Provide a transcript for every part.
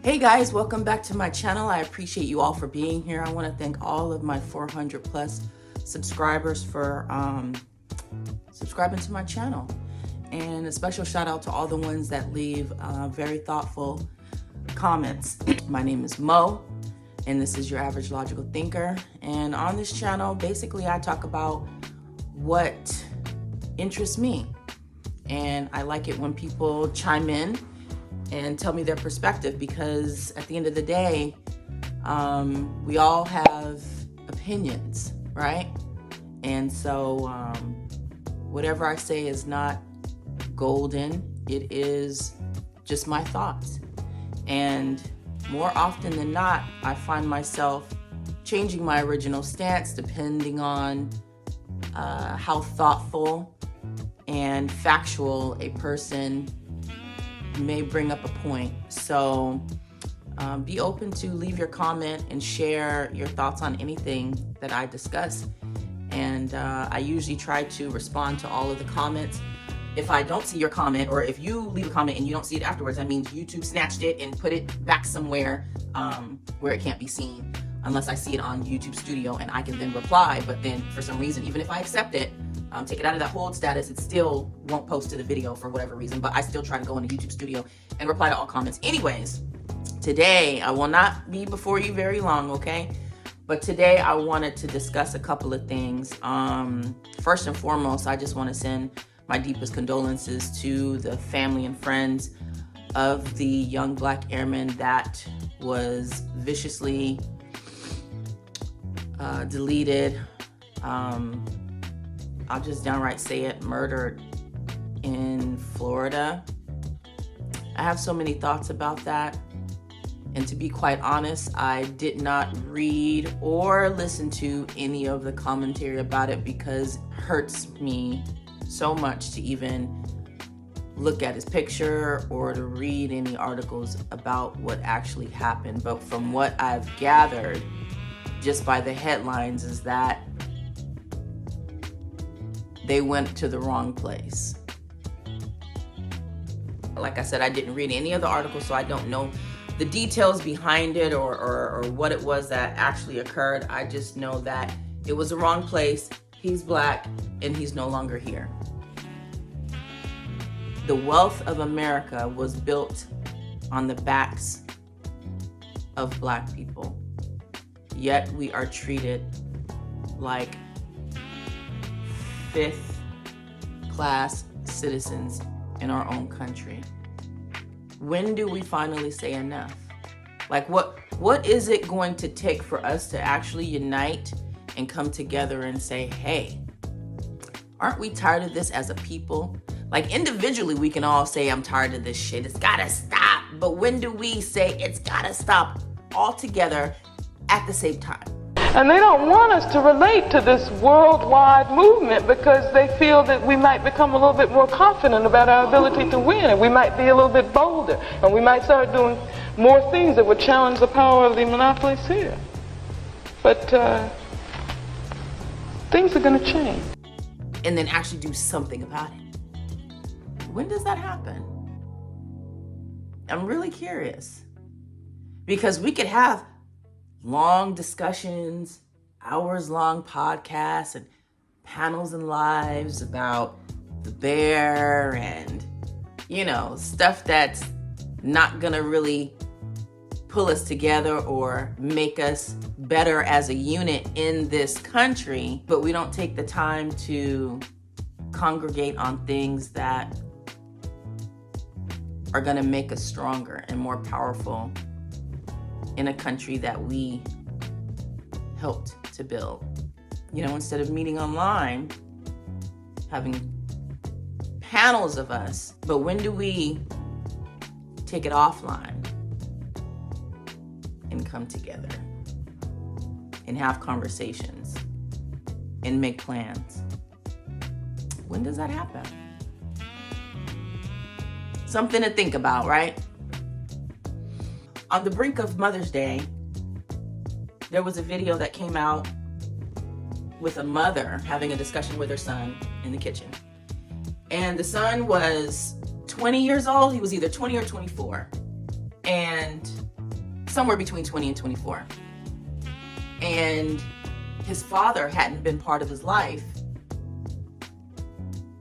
Hey guys, welcome back to my channel. I appreciate you all for being here. I want to thank all of my 400 plus subscribers for subscribing to my channel. And a special shout out to all the ones that leave very thoughtful comments. My name is Mo, and this is Your Average Logical Thinker. And on this channel, basically I talk about what interests me. And I like it when people chime in and tell me their perspective, because at the end of the day, we all have opinions, right? And so whatever I say is not golden. It is just my thoughts. And more often than not, I find myself changing my original stance depending on how thoughtful and factual a person may bring up a point. So be open to leave your comment and share your thoughts on anything that I discuss. And I usually try to respond to all of the comments. If I don't see your comment, or if you leave a comment and you don't see it afterwards, that means YouTube snatched it and put it back somewhere where it can't be seen, unless I see it on YouTube Studio and I can then reply. But then for some reason, even if I accept it, take it out of that hold status, it still won't post to the video for whatever reason. But I still try to go into YouTube Studio and reply to all comments. Anyways, today I will not be before you very long, okay? But today I wanted to discuss a couple of things. First and foremost, I just want to send my deepest condolences to the family and friends of the young Black airman that was viciously deleted. I'll just downright say it, murdered in Florida. I have so many thoughts about that. And to be quite honest, I did not read or listen to any of the commentary about it because it hurts me so much to even look at his picture or to read any articles about what actually happened. But from what I've gathered, just by the headlines, is that they went to the wrong place. Like I said, I didn't read any of the articles, so I don't know the details behind it or what it was that actually occurred. I just know that it was the wrong place. He's Black and he's no longer here. The wealth of America was built on the backs of Black people. Yet we are treated like fifth-class citizens in our own country. When do we finally say enough? Like, what is it going to take for us to actually unite and come together and say, hey, aren't we tired of this as a people? Like, individually, we can all say, I'm tired of this shit. It's gotta stop. But when do we say it's gotta stop all together at the same time? And they don't want us to relate to this worldwide movement because they feel that we might become a little bit more confident about our ability to win, and we might be a little bit bolder, and we might start doing more things that would challenge the power of the monopolies here. But things are going to change. And then actually do something about it. When does that happen? I'm really curious. Because we could have long discussions, hours-long podcasts and panels and lives about the bear and, stuff that's not gonna really pull us together or make us better as a unit in this country. But we don't take the time to congregate on things that are gonna make us stronger and more powerful in a country that we helped to build. Instead of meeting online, having panels of us. But when do we take it offline and come together and have conversations and make plans? When does that happen? Something to think about, right? On the brink of Mother's Day, there was a video that came out with a mother having a discussion with her son in the kitchen. And the son was 20 years old. He was either 20 or 24. and somewhere between 20 and 24. And his father hadn't been part of his life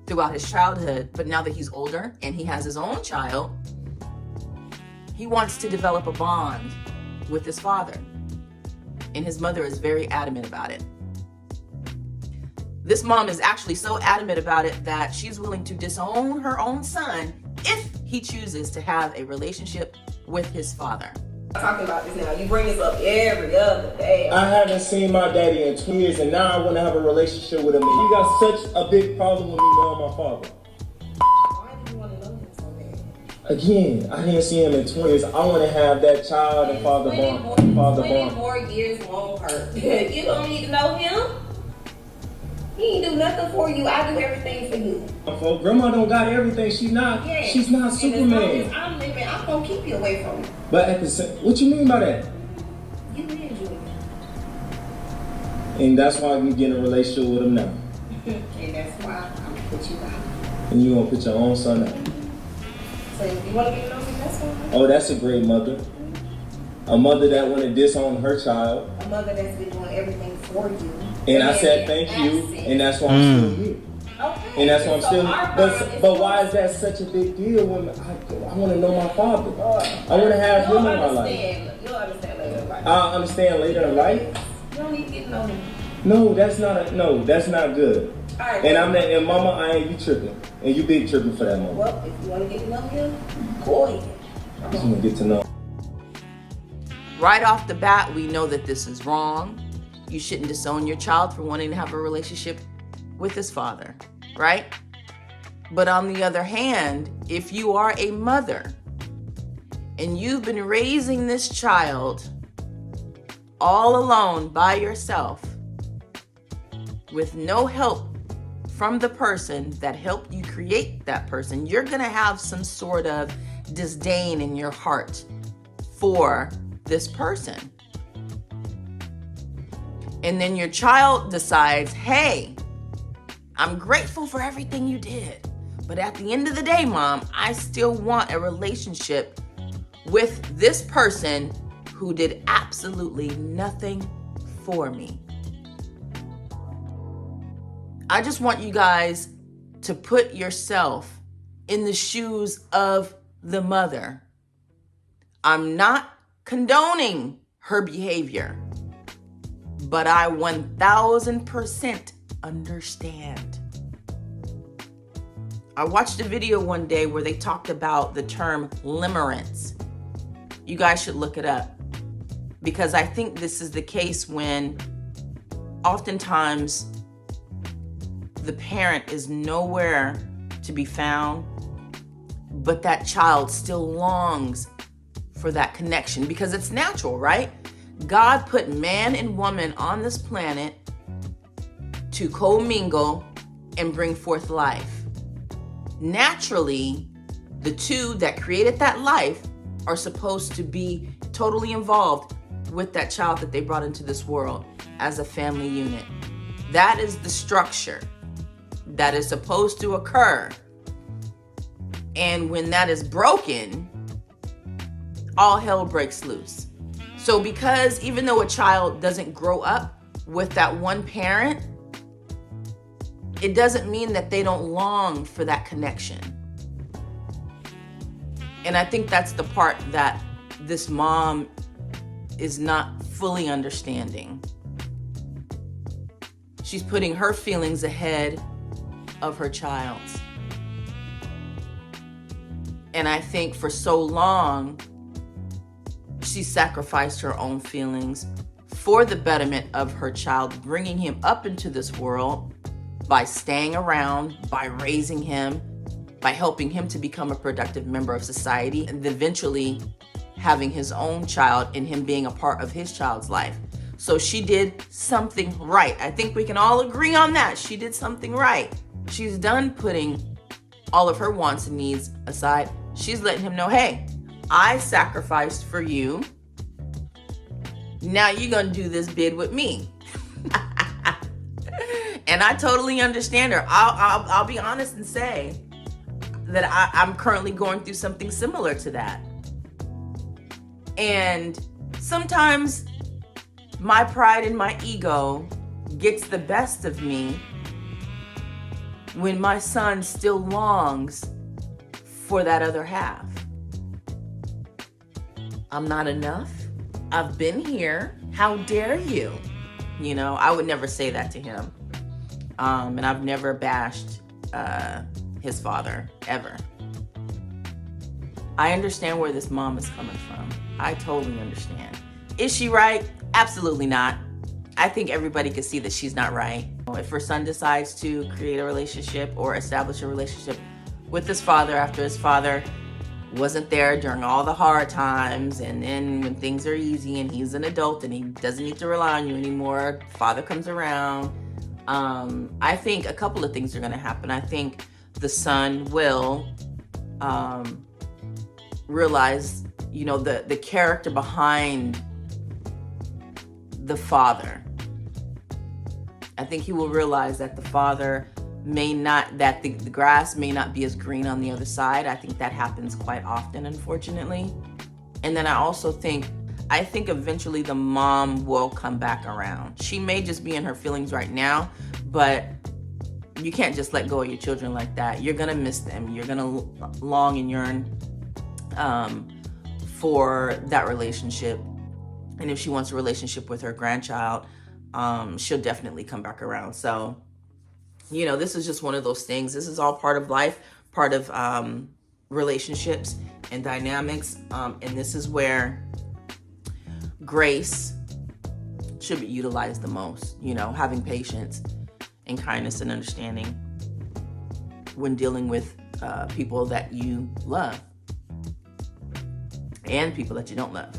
throughout his childhood, but now that he's older and he has his own child, he wants to develop a bond with his father. And his mother is very adamant about it. This mom is actually so adamant about it that she's willing to disown her own son if he chooses to have a relationship with his father. Talking about this now, you bring this up every other day. I haven't seen my daddy in 2 years, and now I want to have a relationship with him. And you got such a big problem with me knowing my father. Why do you want to know him so bad? Again, I didn't see him in 20 years. I want to have that child and father bond. 20 more years won't hurt. You don't need to know him. He ain't do nothing for you. I do everything for you. For grandma don't got everything. She's not And Superman. as long as I'm living, I'm gonna keep you away from him. But at the same, what you mean by that? You and Julia. And that's why you get in a relationship with him now. And that's why I'm gonna put you out. And you gonna put your own son out. So if you wanna get to know me, that's fine. Oh, that's a great mother. A mother that want to disown her child. A mother that's been doing everything for you. And I said thank you, and that's why I'm still here. Okay. And that's why I'm So still. our But bond is why is that such a big deal when I want to know my father? I want to have him in my life. You'll understand later in life. I'll understand later in life. You don't need to get to know him. No, that's not good. All right. And I'm not. And Mama, I ain't you tripping, and you big tripping for that moment. Well, if you want to get to know him, go ahead. I just want to get to know. Right off the bat, we know that this is wrong. You shouldn't disown your child for wanting to have a relationship with his father, right? But on the other hand, if you are a mother and you've been raising this child all alone by yourself with no help from the person that helped you create that person, you're going to have some sort of disdain in your heart for this person. And then your child decides, hey, I'm grateful for everything you did, but at the end of the day, Mom, I still want a relationship with this person who did absolutely nothing for me. I just want you guys to put yourself in the shoes of the mother. I'm not condoning her behavior, but I 1000% understand. I watched a video one day where they talked about the term limerence. You guys should look it up, because I think this is the case when oftentimes the parent is nowhere to be found, but that child still longs for that connection, because it's natural, right? God put man and woman on this planet to commingle and bring forth life. Naturally, the two that created that life are supposed to be totally involved with that child that they brought into this world as a family unit. That is the structure that is supposed to occur. And when that is broken, all hell breaks loose. So because even though a child doesn't grow up with that one parent, it doesn't mean that they don't long for that connection. And I think that's the part that this mom is not fully understanding. She's putting her feelings ahead of her child's. And I think for so long, she sacrificed her own feelings for the betterment of her child, bringing him up into this world by staying around, by raising him, by helping him to become a productive member of society, and eventually having his own child and him being a part of his child's life. So she did something right. I think we can all agree on that. She did something right. She's done putting all of her wants and needs aside. She's letting him know, hey, I sacrificed for you. Now you're gonna do this bid with me. And I totally understand her. I'll be honest and say that I'm currently going through something similar to that. And sometimes my pride and my ego gets the best of me when my son still longs for that other half. I'm not enough. I've been here. How dare you? You know, I would never say that to him. And I've never bashed his father, ever. I understand where this mom is coming from. I totally understand. Is she right? Absolutely not. I think everybody can see that she's not right. If her son decides to create a relationship or establish a relationship with his father after his father wasn't there during all the hard times, and then when things are easy and he's an adult and he doesn't need to rely on you anymore, father comes around, I think a couple of things are going to happen. I think the son will realize, you know, the character behind the father. I think he will realize that the father may not, that the grass may not be as green on the other side. I think that happens quite often, unfortunately. And then I think eventually the mom will come back around. She may just be in her feelings right now, but you can't just let go of your children like that. You're gonna miss them. You're gonna long and yearn for that relationship. And if she wants a relationship with her grandchild, she'll definitely come back around. So, you know, this is just one of those things. This is all part of life, part of relationships and dynamics. And this is where grace should be utilized the most, you know, having patience and kindness and understanding when dealing with people that you love and people that you don't love.